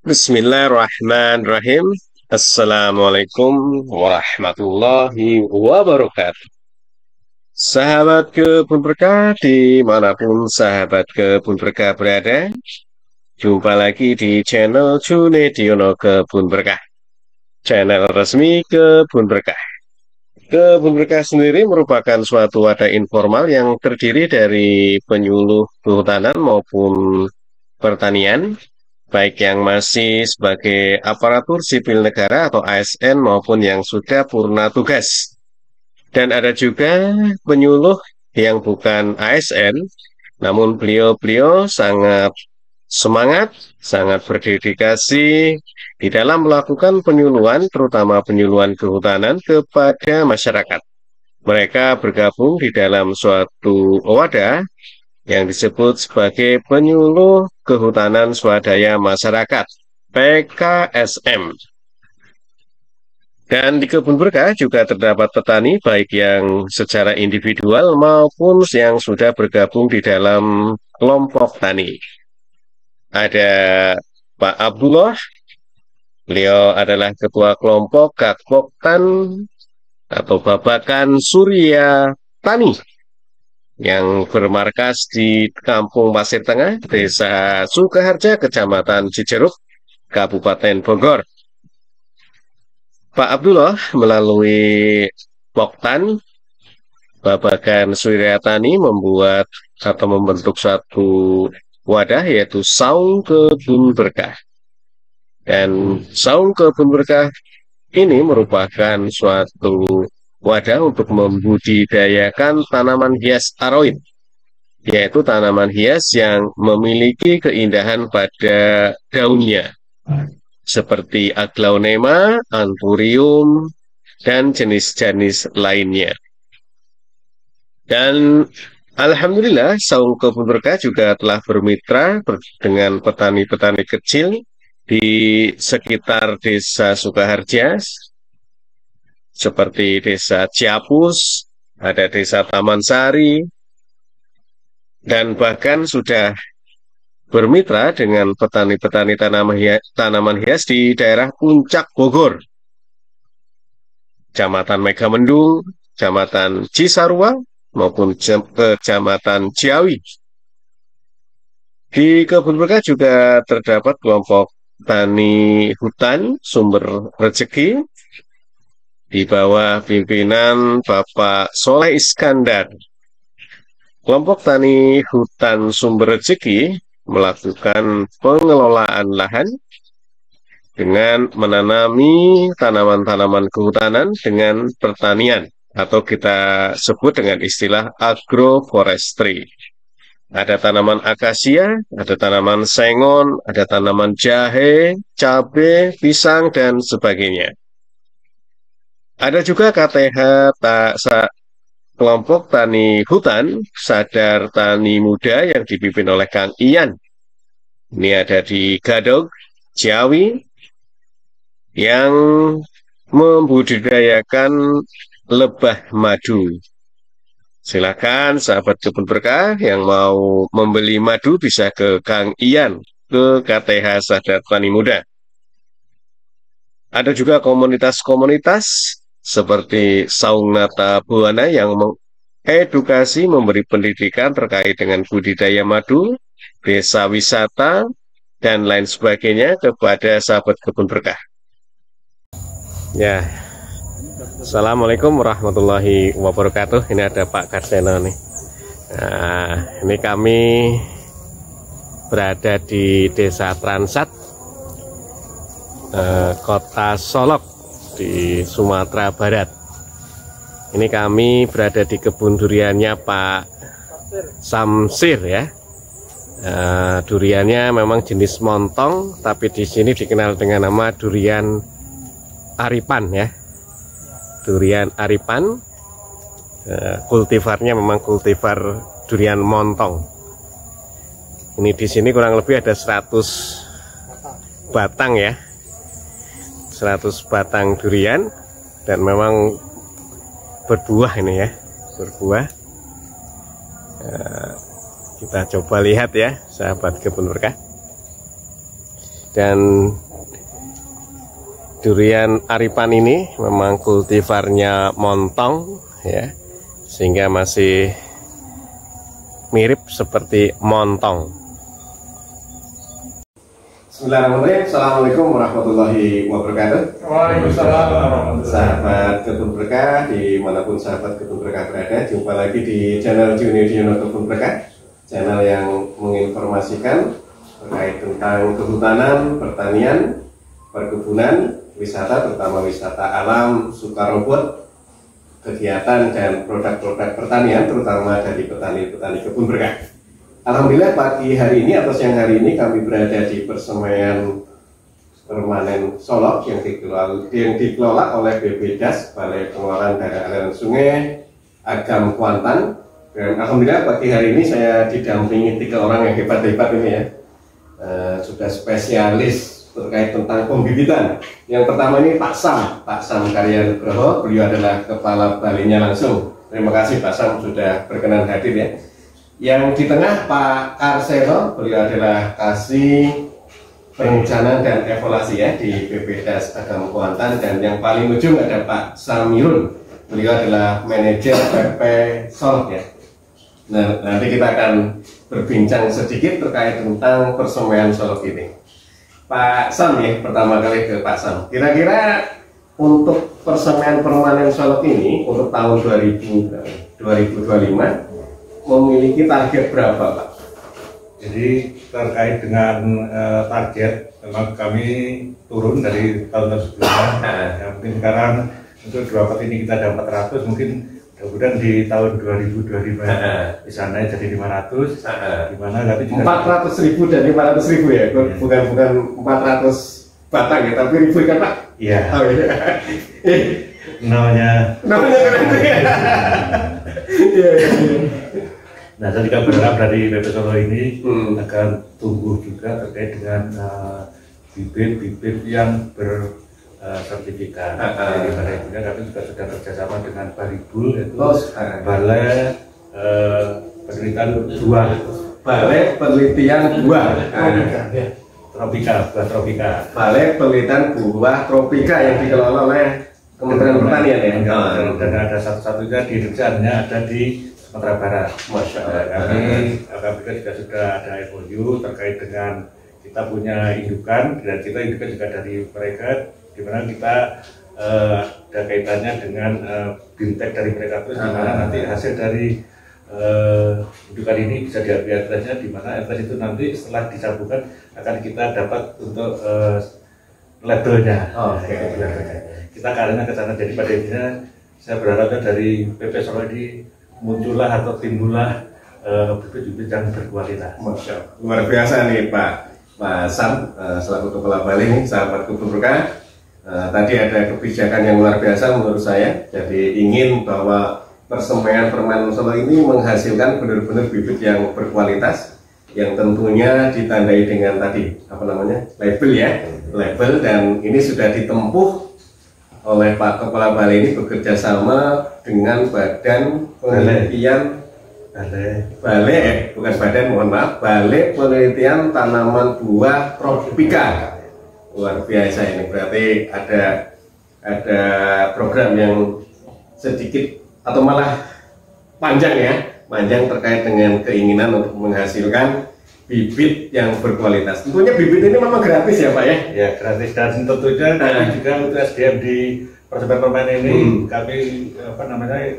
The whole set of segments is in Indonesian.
Bismillahirrahmanirrahim. Assalamualaikum warahmatullahi wabarakatuh. Sahabat kebun berkah dimanapun sahabat kebun berkah berada, jumpa lagi di channel Junediono Kebun Berkah, channel resmi Kebun Berkah. Kebun Berkah sendiri merupakan suatu wadah informal yang terdiri dari penyuluh kehutanan maupun pertanian, baik yang masih sebagai aparatur sipil negara atau ASN maupun yang sudah purna tugas. Dan ada juga penyuluh yang bukan ASN, namun beliau-beliau sangat semangat, sangat berdedikasi di dalam melakukan penyuluhan, terutama penyuluhan kehutanan kepada masyarakat. Mereka bergabung di dalam suatu wadah yang disebut sebagai Penyuluh Kehutanan Swadaya Masyarakat (PKSM). Dan di Kebun Berkah juga terdapat petani baik yang secara individual maupun yang sudah bergabung di dalam kelompok tani. Ada Pak Abdullah, beliau adalah ketua kelompok Kakpoktan atau Babakan Surya Tani yang bermarkas di Kampung Pasir Tengah, Desa Sukaharja, Kecamatan Cijeruk, Kabupaten Bogor. Pak Abdullah melalui Poktan Babakan Suryatani membuat atau membentuk satu wadah yaitu Saung Kebun Berkah. Dan Saung Kebun Berkah ini merupakan suatu wadah untuk membudidayakan tanaman hias aroid, yaitu tanaman hias yang memiliki keindahan pada daunnya, seperti aglaonema, anthurium, dan jenis-jenis lainnya. Dan alhamdulillah, Saung Kebun Berkah juga telah bermitra dengan petani-petani kecil di sekitar Desa Sukaharja, seperti Desa Ciapus, ada Desa Taman Sari, dan bahkan sudah bermitra dengan petani-petani tanaman hias di daerah Puncak Bogor, Kecamatan Megamendung, Kecamatan Cisarua, maupun Kecamatan Ciawi. Di Kebun Berkah juga terdapat kelompok tani hutan sumber rezeki di bawah pimpinan Bapak Soleh Iskandar. Kelompok tani hutan sumber rezeki melakukan pengelolaan lahan dengan menanami tanaman-tanaman kehutanan dengan pertanian, atau kita sebut dengan istilah agroforestry. Ada tanaman akasia, ada tanaman sengon, ada tanaman jahe, cabai, pisang, dan sebagainya. Ada juga KTH kelompok tani hutan sadar tani muda yang dipimpin oleh Kang Ian. Ini ada di Gadog, Ciawi, yang membudidayakan lebah madu. Silakan sahabat Kebun Berkah yang mau membeli madu bisa ke Kang Ian, ke KTH Sadar Tani Muda. Ada juga komunitas-komunitas seperti Saung Nata Buana yang mengedukasi, memberi pendidikan terkait dengan budidaya madu, desa wisata, dan lain sebagainya kepada sahabat Kebun Berkah. Ya, Assalamualaikum warahmatullahi wabarakatuh. Ini ada Pak Karseno nih. Nah, ini kami berada di Desa Transat, Kota Solok di Sumatera Barat. Ini kami berada di kebun duriannya Pak Samsir ya. Duriannya memang jenis montong, tapi di sini dikenal dengan nama durian Aripan ya. Durian Aripan, kultivarnya memang kultivar durian montong. Ini di sini kurang lebih ada 100 batang ya, 100 batang durian, dan memang berbuah ini ya, berbuah. Kita coba lihat ya, sahabat Kebun Berkah. Dan durian Aripan ini memang kultivarnya montong ya, sehingga masih mirip seperti montong. Bismillahirrahmanirrahim. Assalamualaikum warahmatullahi wabarakatuh. Waalaikumsalam. Sahabat Kebun Berkah dimanapun sahabat Kebun Berkah berada, jumpa lagi di channel Junidiono Kebun Berkah, channel yang menginformasikan terkait tentang kehutanan, pertanian, perkebunan, wisata, terutama wisata alam, sukarobot, kegiatan dan produk-produk pertanian, terutama dari petani-petani Kebun Berkah. Alhamdulillah pagi hari ini atau siang hari ini kami berada di Persemaian Permanen Solok yang dikelola oleh BPDAS, Balai Pengelolaan Daerah Aliran Sungai Agam Kuantan. Dan alhamdulillah pagi hari ini saya didampingi 3 orang yang hebat-hebat ini ya, sudah spesialis terkait tentang pembibitan. Yang pertama ini Pak Sam Karya Nugroho, beliau adalah kepala balainya langsung. Terima kasih Pak Sam sudah berkenan hadir ya. Yang di tengah Pak Karseno, beliau adalah kasih perencanaan dan evaluasi ya di BPDAS Agam Kuantan. Dan yang paling ujung ada Pak Samirun, beliau adalah manajer PP Solok ya. Nah, nanti kita akan berbincang sedikit terkait tentang Persemaian Solok ini. Pak Sam ya, pertama kali ke Pak Sam. Kira-kira untuk Persemaian Permanen Solok ini untuk tahun 2025 memiliki target berapa Pak? Jadi terkait dengan target, memang kami turun dari tahun sebelumnya. Ya, mungkin sekarang untuk 2 pot ini kita ada 400, mungkin mudah-mudahan di tahun 2025 bisa naik jadi 500. Di mana tapi juga 400.000 dan 500.000 ya, bukan 400 batang ya, tapi ribu kan Pak? Iya. Oh, iya. namanya keren ya. Iya. Nah, saya juga berharap dari BP Solo ini akan tumbuh juga terkait dengan bibit-bibit yang bersertifikat. Jadi pada intinya kami juga sudah kerjasama dengan Baribul, yaitu Balai Penelitian Buah. Balai Penelitian Buah Tropika. Balai Penelitian Buah Tropika yang dikelola oleh Kementerian Pertanian ya. Dan ada satu-satunya di Indonesia, ada di Sumatera Barat. Masya Allah. Kami alhamdulillah juga sudah ada MOU terkait dengan kita punya indukan, dan kita indukan juga dari mereka, di mana kita ada kaitannya dengan bintek dari mereka, terus di mana nanti hasil dari indukan ini bisa diambil atasnya, di mana atas itu nanti setelah disambungkan akan kita dapat untuk labelnya. Kita karena ke sana, jadi pada intinya saya berharapnya dari PP Solo ini muncullah atau timbullah bibit-bibit yang berkualitas. Masya Allah. Luar biasa nih Pak Sam selaku Kepala Balai ini, sahabat Kebun Berkah. Tadi ada kebijakan yang luar biasa menurut saya. Jadi ingin bahwa Persemaian Permanen Solo ini menghasilkan benar-benar bibit yang berkualitas, yang tentunya ditandai dengan tadi apa namanya, label ya, label. Dan ini sudah ditempuh oleh Pak Kepala Balai ini bekerja sama dengan Badan Penelitian bukan badan, mohon maaf, Balai Penelitian Tanaman Buah Tropika. Luar biasa ini, berarti ada program yang sedikit atau malah panjang terkait dengan keinginan untuk menghasilkan bibit yang berkualitas. Tentunya bibit ini memang gratis ya Pak ya? Ya, gratis, dan tentunya kami juga untuk SDM di Persemaian Permanen ini kami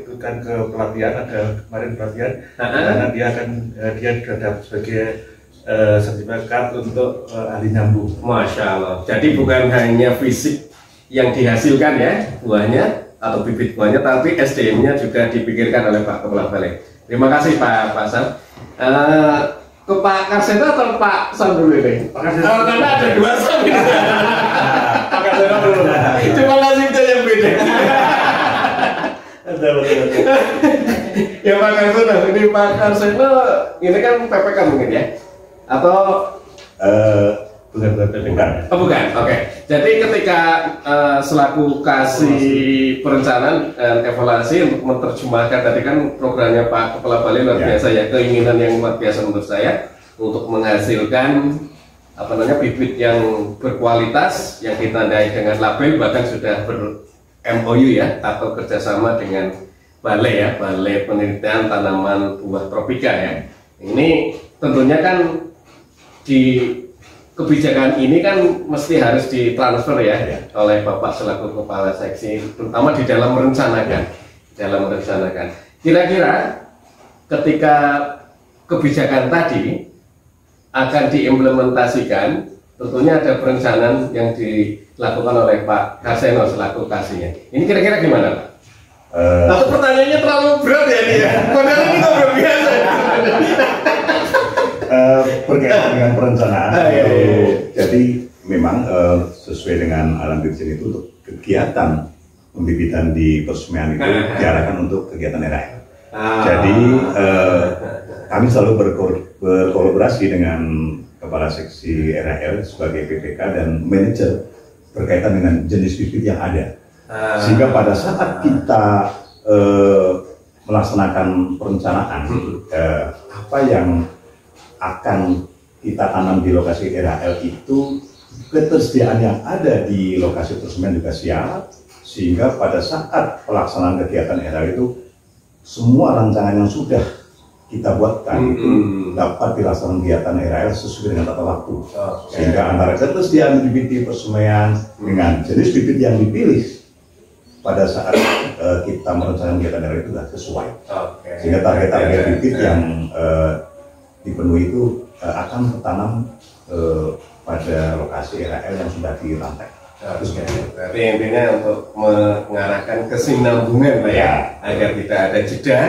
ikutkan ke pelatihan, ada kemarin pelatihan, karena dia sudah sebagai sertifikat untuk ahli nyambung. Masya Allah. Jadi bukan hanya fisik yang dihasilkan ya buahnya atau bibit buahnya, tapi SDM-nya juga dipikirkan oleh Pak Kepala Balai. Terima kasih Pak Sam. Ke Pak Karseno atau Pak Sam dulu ini? Karena ada 2 Sam ini. Pak Karseno dulu. Cuma nasibnya yang beda. Ya Pak Karseno, ini Pak Karseno ini kan PPK mungkin ya? Atau Bukan. Oh bukan, oke. Jadi ketika selaku kasih perencanaan dan evaluasi untuk menerjemahkan tadi kan programnya Pak Kepala Balai luar biasa ya, keinginan yang luar biasa menurut saya untuk menghasilkan apa namanya bibit yang berkualitas yang ditandai dengan label, bahkan sudah ber MOU ya, atau kerjasama dengan Balai ya, Balai Penelitian Tanaman Buah Tropika ya. Ini tentunya kan di kebijakan ini kan mesti harus ditransfer ya, oleh Bapak selaku Kepala Seksi, terutama di dalam merencanakan. Kira-kira ketika kebijakan tadi akan diimplementasikan, tentunya ada perencanaan yang dilakukan oleh Pak Karseno selaku kasihnya. Ini kira-kira gimana Pak? Atau pertanyaannya terlalu berat ya ini ya? Padahal ini ngobrol biasa. Berkaitan dengan perencanaan, iya. Jadi memang sesuai dengan arahan Dirjen itu untuk kegiatan pembibitan di persemaian itu diarahkan untuk kegiatan RAL. Jadi kami selalu berkolaborasi dengan Kepala Seksi RAL sebagai PPK dan manajer berkaitan dengan jenis bibit yang ada. Sehingga pada saat kita melaksanakan perencanaan apa yang akan kita tanam di lokasi RAL itu, ketersediaan yang ada di lokasi persemaian juga siap, sehingga pada saat pelaksanaan kegiatan RAL itu semua rancangan yang sudah kita buatkan itu dapat dilaksanakan kegiatan RAL sesuai dengan tata waktu. Sehingga antara ketersediaan bibit di persemaian dengan jenis bibit yang dipilih pada saat kita merencanakan kegiatan RAL itu sudah sesuai. Sehingga target-target bibit yang dipenuhi itu akan tertanam pada lokasi RAL yang sudah dirantai. Berarti intinya untuk mengarahkan kesinambungan Pak ya, agar tidak ada jeda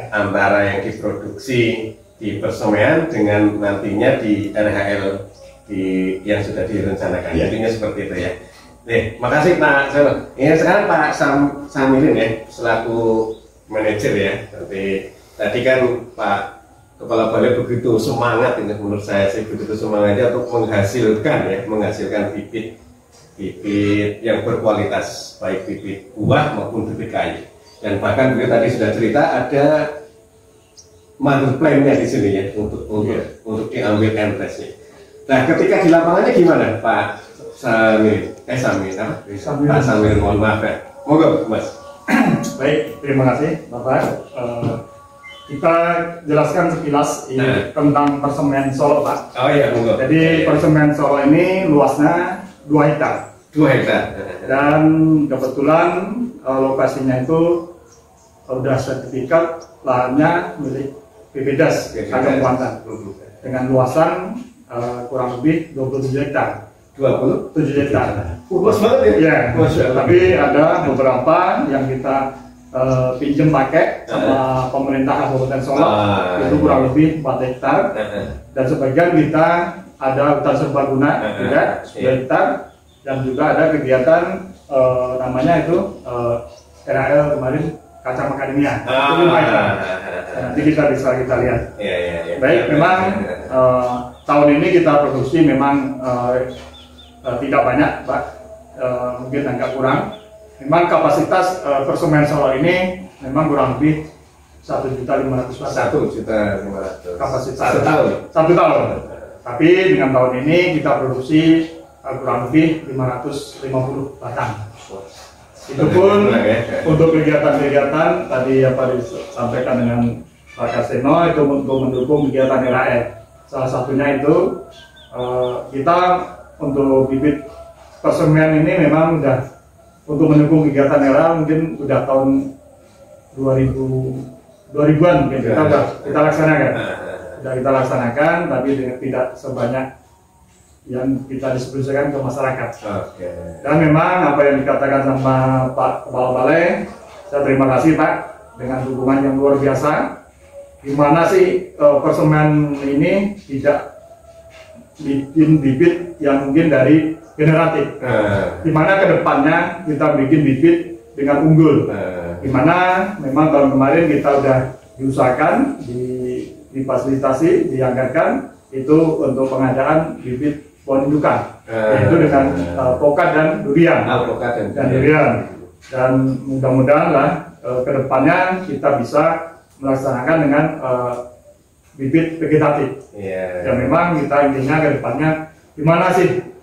antara yang diproduksi di persemaian dengan nantinya di RHL yang sudah direncanakan. Intinya seperti itu ya. Makasih Pak Seno. Ini sekarang Pak Samilin ya, selaku manajer ya. Tadi kan Pak Kepala Balai begitu semangat, ini menurut saya sih begitu semangatnya untuk menghasilkan bibit yang berkualitas, baik bibit buah maupun bibit kayu. Dan bahkan beliau tadi sudah cerita ada mother plan-nya di sini ya, untuk diambil entrance-nya. Nah, ketika di lapangannya gimana Pak Samir? Pak Samir, mohon maaf ya. Moga Mas. Baik, terima kasih Bapak. Kita jelaskan sekilas tentang persemaian Solo Pak. Oh iya, moga. Jadi persemaian Solo ini luasnya 2 hektar. 2 hektar. Dan kebetulan lokasinya itu sudah sertifikat lahannya milik BPDAS Agam Kuantan dengan luasan kurang lebih 27 hektar. 27 hektar. Luas banget ya? Ya, tapi ada beberapa yang kita pinjam pakai sama pemerintah Kabupaten Solo, itu kurang lebih 4 hektar. Dan sebagian kita ada hutan serbaguna juga 10 hektar, dan juga ada kegiatan namanya itu RAL kemarin kacang macadamia itu 5 hektar. Nanti kita bisa lihat. Baik, memang tahun ini kita produksi memang tidak banyak Pak, mungkin agak kurang. Memang kapasitas persemaian Solo ini memang kurang lebih 1.500.000 batang. 1.500.000 kapasitas satu tahun. Tapi dengan tahun ini kita produksi kurang lebih 550 batang. Itu pun untuk kegiatan-kegiatan tadi apa disampaikan dengan Pak Karseno itu untuk mendukung kegiatan RAL. Salah satunya itu kita untuk bibit persemaian ini memang udah untuk mendukung kegiatan RAL mungkin udah tahun 2000-an mungkin kita laksanakan, tapi tidak sebanyak yang kita distribusikan ke masyarakat. Dan memang apa yang dikatakan sama Pak Kepala Balai, saya terima kasih Pak dengan dukungan yang luar biasa. Gimana sih persemaian ini tidak bikin bibit yang mungkin dari generatif, dimana kedepannya kita bikin bibit dengan unggul, dimana memang tahun kemarin kita udah diusahakan, difasilitasi, dianggarkan itu untuk pengadaan bibit pohon indukan, yaitu dengan pokat dan durian, dan mudah-mudahan lah kedepannya kita bisa melaksanakan dengan bibit vegetatif. Dan memang kita intinya kedepannya gimana sih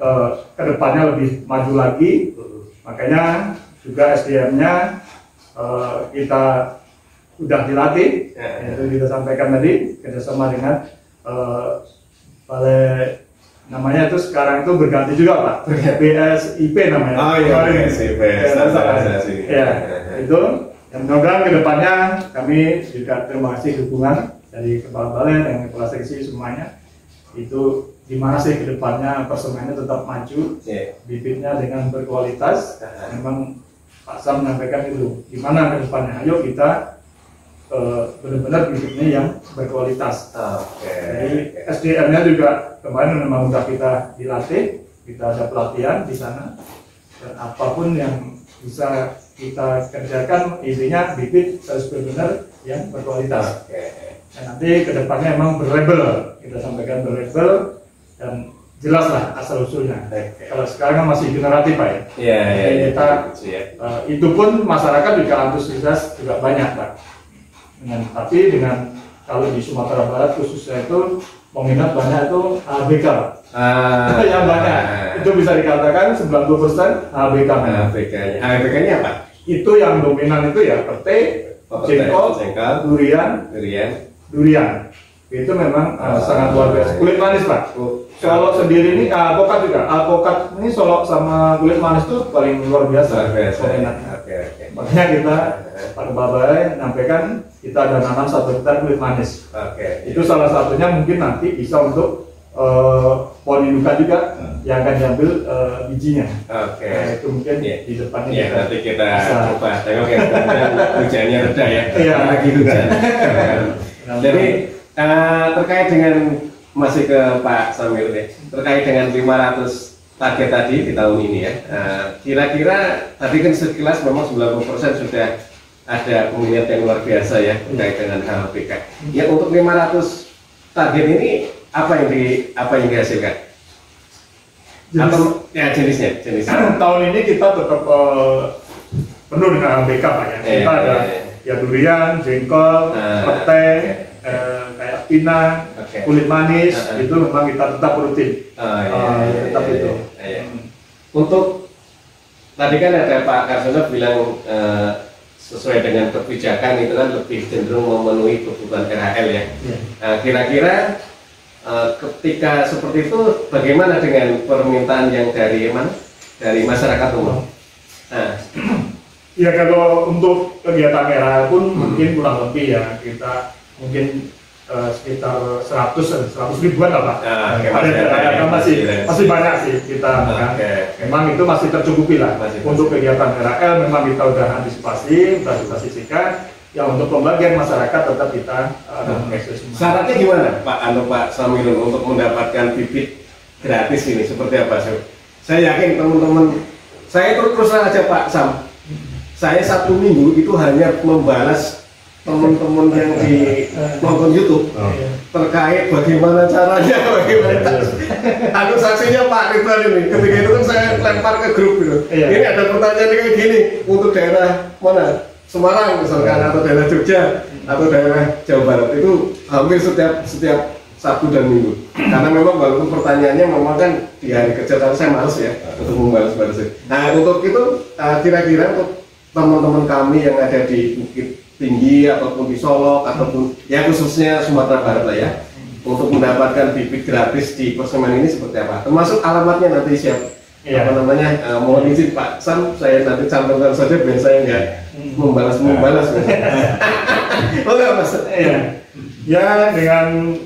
kedepannya lebih maju lagi. Makanya juga SDM-nya kita sudah dilatih, itu kita sampaikan tadi kerjasama dengan balai, namanya itu sekarang itu berganti juga Pak, BSIP namanya. Oh iya, BSIP, standarisasi. Ya, itu yang mudah-mudahan kedepannya kami juga terima kasih dukungan dari kepala balai dan kepala seksi semuanya. Itu gimana sih kedepannya persemennya tetap maju, bibitnya dengan berkualitas. Memang Pak Sam menyampaikan itu, gimana kedepannya, ayo kita benar-benar bibitnya yang berkualitas. Jadi SDM-nya juga kemarin memang sudah kita dilatih, kita ada pelatihan di sana, dan apapun yang bisa kita kerjakan intinya bibit harus benar-benar yang berkualitas. Dan nanti kedepannya memang berlabel, kita sampaikan berlabel dan jelas lah asal usulnya. Kalau sekarang kan masih generatif Pak ya. Kita itu pun masyarakat juga antusias juga banyak Pak. Tapi dengan kalau di Sumatera Barat khususnya itu peminat banyak itu ABK Pak. Yang banyak itu bisa dikatakan 90% ABK. ABK-nya apa? Itu yang dominan itu ya pete, jengkol, durian. Itu memang sangat luar biasa. Kulit manis Pak. Kalau sendiri ini alpukat juga. Alpukat ini Solok sama kulit manis itu paling luar biasa. Makanya kita Pak Kepala Balai menyampaikan kita ada nanam 1 hektar kulit manis. Itu salah satunya mungkin nanti bisa untuk pohon indukan juga yang akan diambil bijinya. Itu mungkin di depannya. Nanti kita coba tengok ya. Hujannya reda ya. Lagi hujan. Jadi terkait dengan masih ke Pak Samil ya, terkait dengan 500 target tadi di tahun ini ya, kira-kira tadi kan sekilas memang 90% sudah ada peminat yang luar biasa ya terkait dengan HLBK. Ya untuk 500 target ini apa yang dihasilkan? Jenisnya. Tahun ini kita tetap penuh dengan HLBK Pak ya. Kita ada ya durian, jengkol, pete, kayak pinang, kulit manis, itu memang kita tetap rutin. Tetap itu. Untuk tadi kan ada Pak Karsono bilang sesuai dengan kebijakan itu kan lebih cenderung memenuhi kebutuhan RHL ya. Kira-kira ketika seperti itu bagaimana dengan permintaan yang dari masyarakat umum? Ya kalau untuk kegiatan RHL pun mungkin kurang lebih ya kita mungkin sekitar 100 ribuan lah Pak. Masih banyak sih kita. Memang itu masih tercukupi lah. Untuk kegiatan RHL memang kita udah antisipasi, kita sisihkan. Ya untuk pembagian masyarakat tetap kita syaratnya gimana Pak Samilun untuk mendapatkan bibit gratis ini seperti apa sih? Saya yakin teman-teman, saya terus aja Pak Sam. Saya 1 minggu itu hanya membalas teman-teman yang di nonton YouTube terkait bagaimana caranya, aku saksinya Pak Ridwan ini. Ketika itu kan saya lempar ke grup gitu. Ini ada pertanyaan kayak gini untuk daerah mana? Semarang misalkan, atau daerah Jogja atau daerah Jawa Barat, itu hampir setiap Sabtu dan Minggu. Karena memang walaupun pertanyaannya memang kan di hari kerja, tapi saya males ya untuk membalas-balas. Nah untuk itu kira-kira untuk teman-teman kami yang ada di Bukit Tinggi ataupun di Solok ataupun ya khususnya Sumatera Barat lah ya, untuk mendapatkan bibit gratis di Persemen ini seperti apa? Termasuk alamatnya nanti siap apa namanya, mohon izin Pak Sam, saya nanti cantumkan saja biar saya nggak membalas. Oh nggak Mas? Ya dengan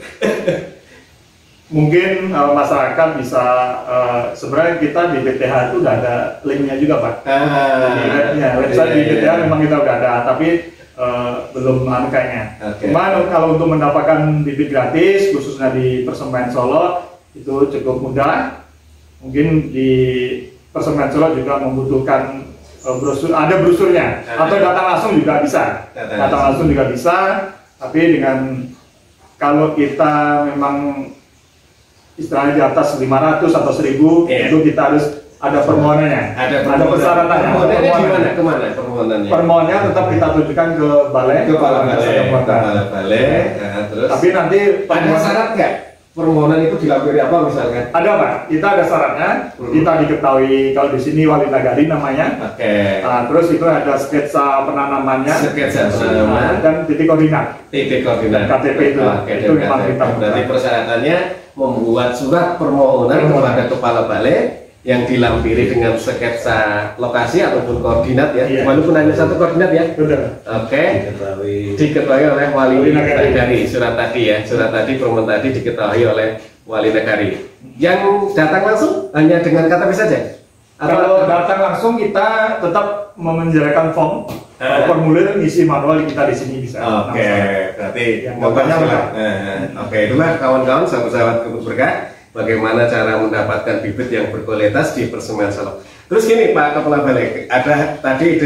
mungkin masyarakat bisa sebenarnya kita di BTH itu udah ada linknya juga Pak. Website di BTH memang kita udah ada, tapi belum angkanya. Cuman kalau untuk mendapatkan bibit gratis khususnya di Persemen Solo itu cukup mudah. Mungkin di Persemen Solo juga membutuhkan brosur, ada brosurnya, atau datang langsung juga bisa. Datang langsung juga bisa, tapi dengan kalau kita memang istilahnya di atas 500 atau 1000 itu kita harus ada permohonannya, ada persyaratannya. Permohonannya kemana permohonannya? Permohonannya tetap kita tujukan ke balai, balai. Terus. Tapi nanti ada syarat nggak? permohonan itu dilampiri apa misalkan? Ada Pak, kita ada syaratnya, kita diketahui kalau di sini wali nagari namanya. Oke. Nah, terus itu ada sketsa penanamannya, Sketsa penanaman dan titik koordinat. Titik koordinat. KTP itu, Oke, itu memang kita berarti persyaratannya membuat surat permohonan kepada kepala balai yang dilampiri dengan sketsa lokasi ataupun koordinat ya, Iya. walaupun hanya satu koordinat ya. Betul. Oke, diketahui oleh wali nagari. Surat tadi ya, surat tadi permohonan tadi diketahui oleh wali nagari. Yang datang langsung hanya dengan KTP saja? Kalau datang langsung kita tetap memenjarakan form, formulir isi manual kita di sini bisa. Oke, berarti yang gambarnya lengkap. Oke, itulah kawan-kawan sahabat-sahabat Kebun Berkah, bagaimana cara mendapatkan bibit yang berkualitas di Persemaian Solok. Terus gini Pak Kepala Balai, ada tadi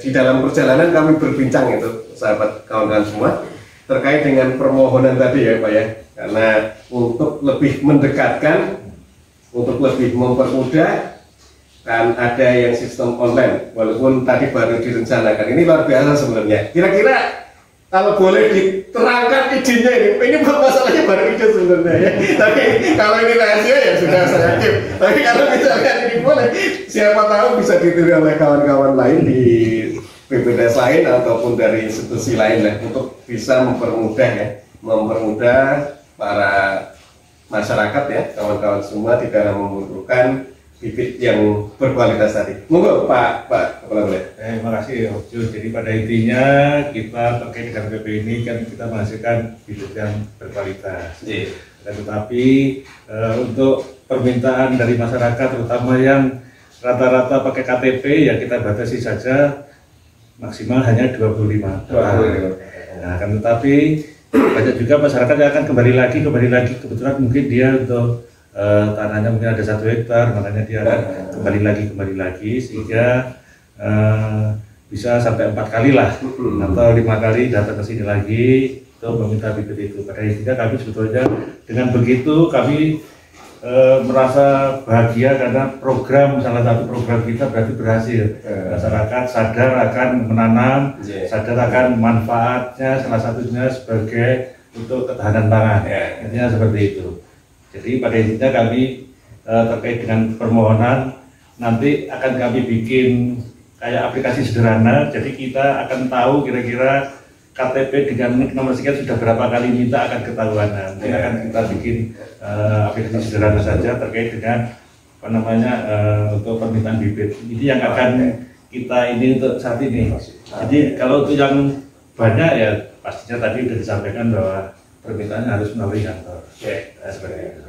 di dalam perjalanan kami berbincang itu sahabat kawan-kawan semua terkait dengan permohonan tadi ya Pak ya, karena untuk lebih mendekatkan, untuk lebih mempermudah, kan ada yang sistem online, walaupun tadi baru direncanakan. Ini luar biasa sebenarnya. Kira-kira kalau boleh diterangkan idenya ini masalahnya baru ide sebenarnya ya. Tapi kalau ini rahasia ya sudah saya yakin. Tapi kalau misalnya ini boleh, siapa tahu bisa ditiru oleh kawan-kawan lain di BPDS lain ataupun dari institusi lain lah, untuk bisa mempermudah para masyarakat ya, kawan-kawan semua di dalam membutuhkan bibit yang berkualitas tadi. Monggo Pak Kepala Balai. Terima kasih Om Jus. Jadi pada intinya kita terkait dengan PP ini kan kita menghasilkan bibit yang berkualitas. Tetapi untuk permintaan dari masyarakat terutama yang rata-rata pakai KTP ya kita batasi saja maksimal hanya 25. Nah, kan tetapi banyak juga masyarakat yang akan kembali lagi kebetulan mungkin dia untuk tanahnya mungkin ada 1 hektar, makanya dia akan kembali lagi sehingga bisa sampai 4 kali lah atau 5 kali datang ke sini lagi untuk meminta bibit itu. Pada intinya kami sebetulnya dengan begitu kami merasa bahagia karena salah satu program kita berarti berhasil. Masyarakat sadar akan menanam, sadar akan manfaatnya, salah satunya sebagai untuk ketahanan pangan. Intinya seperti itu. Jadi pada intinya kami terkait dengan permohonan nanti akan kami bikin kayak aplikasi sederhana. Jadi kita akan tahu kira-kira KTP dengan nomor sekian sudah berapa kali minta akan ketahuan. Nanti akan kita bikin aplikasi sederhana saja terkait dengan untuk permintaan bibit. Ini yang akan kita ini untuk saat ini. Jadi kalau untuk yang banyak ya pastinya tadi sudah disampaikan bahwa permintaannya harus melalui kantor. Seperti itu.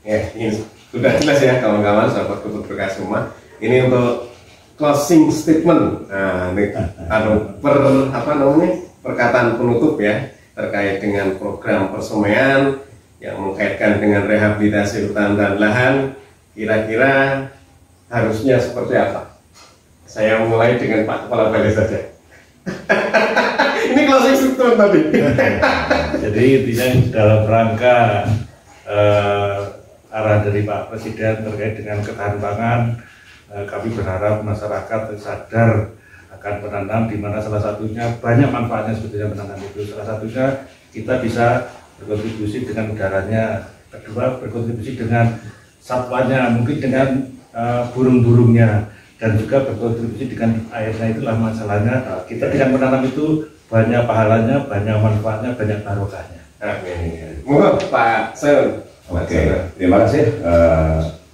Ini sudah jelas ya kawan-kawan sahabat Kebun Berkah semua. Ini untuk closing statement. Nah, ini perkataan penutup ya terkait dengan program persemaian yang mengkaitkan dengan rehabilitasi hutan dan lahan. Kira-kira harusnya seperti apa? Saya mulai dengan Pak Kepala Balai saja. Ini closing statement tadi. Jadi intinya dalam rangka arah dari Pak Presiden terkait dengan ketahanan pangan, kami berharap masyarakat sadar akan menanam, di mana salah satunya banyak manfaatnya sebetulnya menanam itu. Salah satunya kita bisa berkontribusi dengan udaranya, kedua berkontribusi dengan satwanya, mungkin dengan burung-burungnya, dan juga berkontribusi dengan airnya. Itulah masalahnya. Kita dengan menanam itu banyak pahalanya, banyak manfaatnya, banyak barokahnya. Amin. Monggo Pak Sen. Oke, terima kasih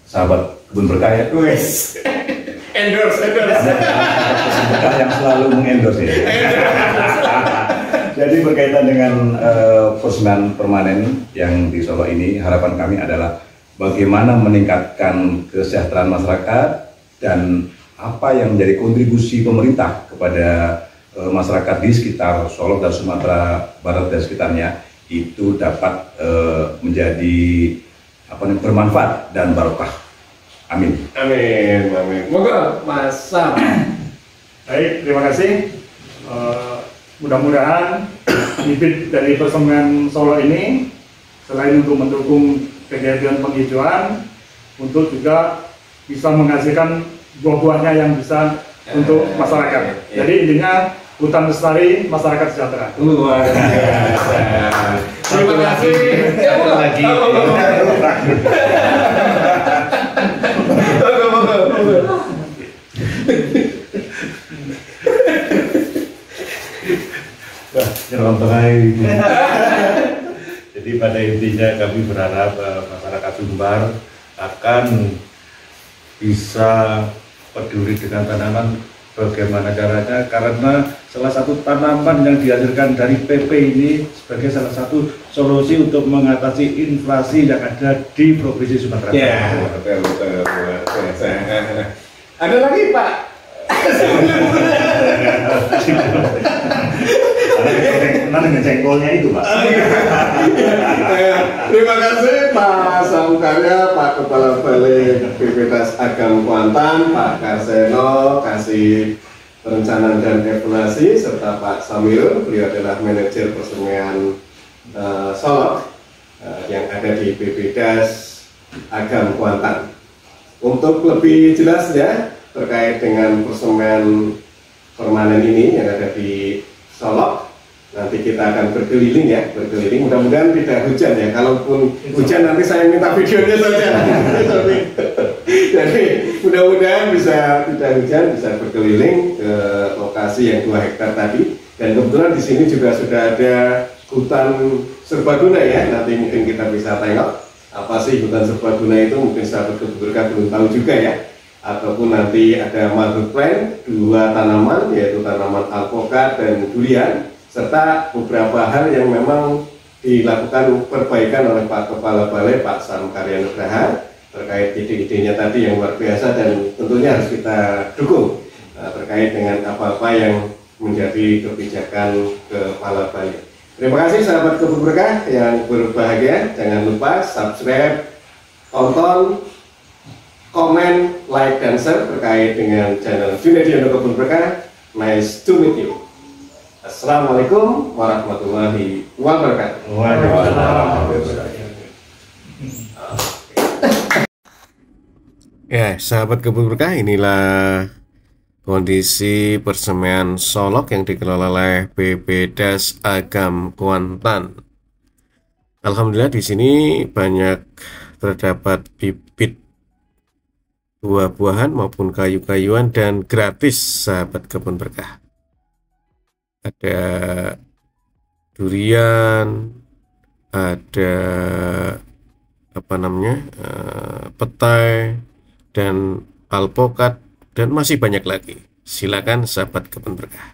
sahabat Kebun Berkah ya. Endorse. Berkah yang selalu mengendorse ya. Jadi berkaitan dengan persemaian permanen yang di Solo ini, harapan kami adalah bagaimana meningkatkan kesejahteraan masyarakat dan apa yang menjadi kontribusi pemerintah kepada masyarakat di sekitar Solo dan Sumatera Barat dan sekitarnya itu dapat menjadi bermanfaat dan barokah. Amin. Amin. Moga Mas Sam. Baik, terima kasih. Mudah-mudahan bibit dari Persemaian Solo ini selain untuk mendukung kegiatan penghijauan, untuk juga bisa menghasilkan buah-buahnya yang bisa untuk masyarakat. Jadi intinya hutan lestari, masyarakat sejahtera. Luar biasa. Terima kasih. Satu lagi. Jadi pada intinya kami berharap masyarakat Sumbar akan bisa peduli dengan tanaman. Bagaimana caranya? Karena salah satu tanaman yang dihasilkan dari PP ini sebagai salah satu solusi untuk mengatasi inflasi yang ada di Provinsi Sumatera Ya, Barat. betul. Luar biasa. Ada lagi, Pak? Karena dengan cengkolnya itu, Pak. Terima kasih Pak Samkarya, Pak Kepala Balai BPDAS Agam Kuantan, Pak Karseno, kasih perencanaan dan evaluasi, serta Pak Samil, beliau adalah manajer persemian Solok yang ada di BPDAS Agam Kuantan. Untuk lebih jelas ya terkait dengan persemian permanen ini yang ada di Solok, nanti kita akan berkeliling ya, berkeliling. Mudah-mudahan tidak hujan ya. Kalaupun hujan nanti saya minta videonya saja. Jadi mudah-mudahan bisa tidak hujan, bisa berkeliling ke lokasi yang 2 hektar tadi. Dan kebetulan di sini juga sudah ada hutan serbaguna ya. Nanti mungkin kita bisa tengok apa sih hutan serbaguna itu. Mungkin sahabat keberkah belum tahu juga ya. Ataupun nanti ada mother plant, 2 tanaman yaitu tanaman alpukat dan durian, serta beberapa hal yang memang dilakukan perbaikan oleh Pak Kepala Balai, Pak Samkarya Nugraha, terkait ide-idenya tadi yang luar biasa dan tentunya harus kita dukung terkait dengan apa-apa yang menjadi kebijakan Kepala Balai. Terima kasih sahabat Kebun Berkah yang berbahagia. Jangan lupa subscribe, tonton, komen, like, dan share terkait dengan channel Junedi Yono Kebun Berkah. Nice to meet you. Assalamualaikum warahmatullahi wabarakatuh. Ya, sahabat Kebun Berkah, inilah kondisi persemian Solok yang dikelola oleh BPDAS Agam Kuantan. Alhamdulillah di sini banyak terdapat bibit buah-buahan maupun kayu-kayuan dan gratis sahabat Kebun Berkah. Ada durian, ada petai dan alpukat dan masih banyak lagi. Silakan sahabat Kebun Berkah.